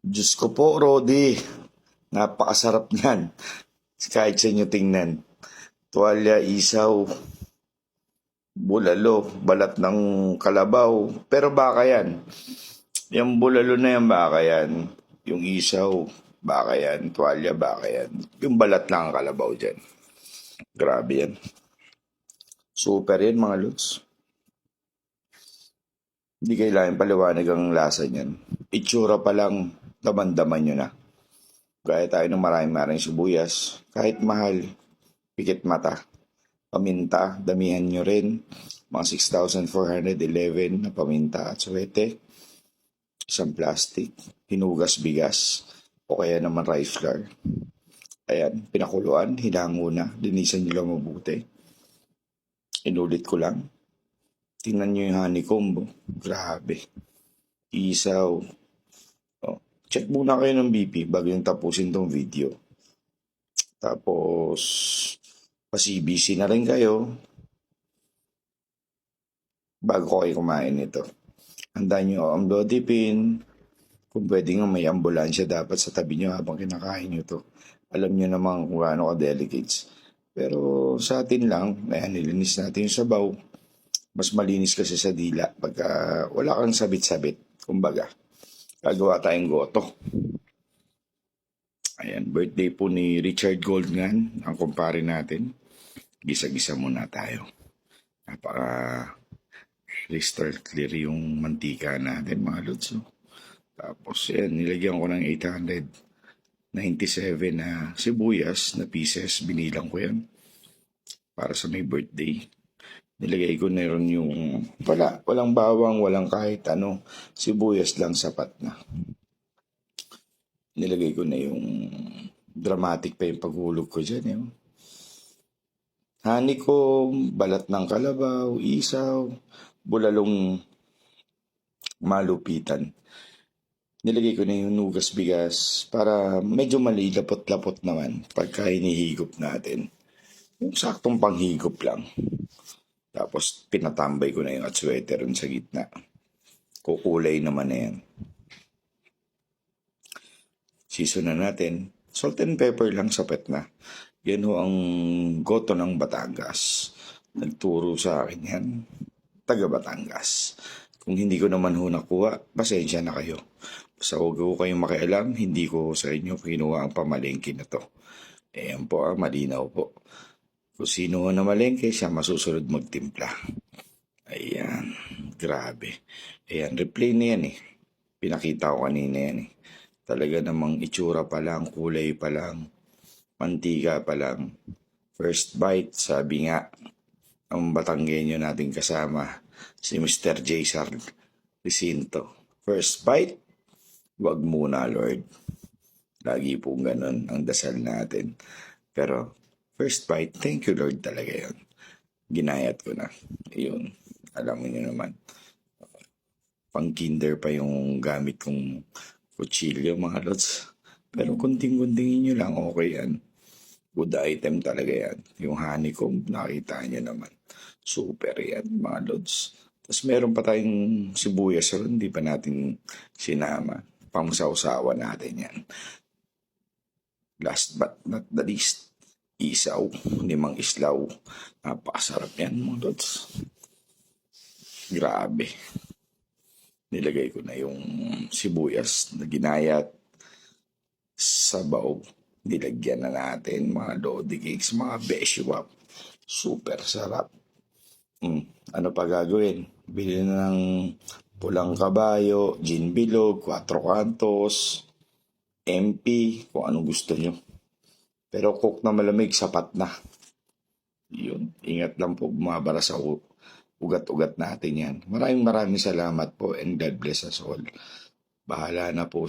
Diyos ko po, Rodi. Napakasarap niyan. Kahit sa inyo tingnan. Tuwalya, isaw, bulalo, balat ng kalabaw. Pero baka yan. Yung bulalo na yan, baka yan. Yung isaw, baka yan. Tuwalya, baka yan. Yung balat lang ang kalabaw dyan. Grabe yan. Super yan, mga lods. Hindi kailangan paliwanag ang lasa niyan. Itsura pa lang, daman-daman nyo na. Gaya tayo ng maraming sibuyas. Kahit mahal, pikit mata. Paminta, damihan nyo rin. Mga 6,411 na paminta at suwete. Isang plastic. Hinugas bigas. O kaya naman rice flour. Ayan, pinakuluan, hinango na. Linisan nyo lang mabuti. Inulit ko lang. Tingnan nyo yung honeycomb. Grabe. Isaw. Check muna kayo ng BP bago yung tapusin tong video. Tapos, pa-CBC na rin kayo bago kayo kumain nito. Handaan nyo ang body pin. Kung pwede nga may ambulansya dapat sa tabi nyo habang kinakain nyo to. Alam nyo naman kung gaano ka-delicates. Pero sa atin lang, ayan, nilinis natin yung sabaw. Mas malinis kasi sa dila pagka wala kang sabit-sabit. Kumbaga, gagawa tayong goto. Ayan, birthday po ni Richard Goldman, ang kumpare natin. Gisa-gisa muna tayo. Napaka crystal clear yung mantika natin, mga lods. Tapos, yan, nilagyan ko ng 897 na sibuyas na pieces. Binilang ko yan para sa may birthday. Nilagay ko na rin yung walang bawang, walang kahit ano. Sibuyas lang sapat na. Nilagay ko na yung dramatic pa yung paghulog ko dyan. Yun. Honeycomb, balat ng kalabaw, isaw, bulalong malupitan. Nilagay ko na yung nugas bigas para medyo malilapot-lapot naman pagka hinihigop natin. Yung saktong panghigop lang. Tapos pinatambay ko na yung atswete ron sa gitna. Kukulay naman na yan. Season na natin. Salt and pepper lang sapat na. Yan ho ang goto ng Batangas. Nagturo sa akin yan. Taga Batangas. Kung hindi ko naman ho nakuha, pasensya na kayo. Basta huwag ko kayong makialam, hindi ko sa inyo kinuha ang pamalengke na to. Ayan po, malinaw po. Kung sino na malengke, siya masusunod magtimpla. Ayan, grabe. Ayan, replay na yan eh. Pinakita ko kanina yan eh. Talaga namang itsura pa lang, kulay pa lang, mantika pa lang. First bite, sabi nga, ang Batanggenyo nating kasama, si Mr. J. Sarlicinto. First bite, wag muna Lord. Lagi pong ganun ang dasal natin. Pero, first bite, thank you Lord talaga yun. Ginayat ko na. Yun, alam niyo naman. Pang kinder pa yung gamit kong kutsilyo mga lods. Pero kunting-kuntingin nyo lang, okay yan. Good item talaga yan. Yung honeycomb, nakita nyo naman. Super yan mga lods. Tapos meron pa tayong sibuyas ron, hindi pa natin sinama. Pangsawsawa natin yan. Last but not the least, isaw, limang islaw. Napakasarap yan mga lods. Grabe. Nilagay ko na yung sibuyas na ginayat, sabaw, nilagyan na natin mga lodi cakes, mga beshiwap. Super sarap. Ano pa gagawin? Bili na ng pulang kabayo, gin bilog, 4 cantos, MP, kung anong gusto nyo. Pero cook na malamig, sapat na. Yun, ingat lang po bumabara sa ugat-ugat natin yan. Maraming salamat po and God bless us all. Bahala na po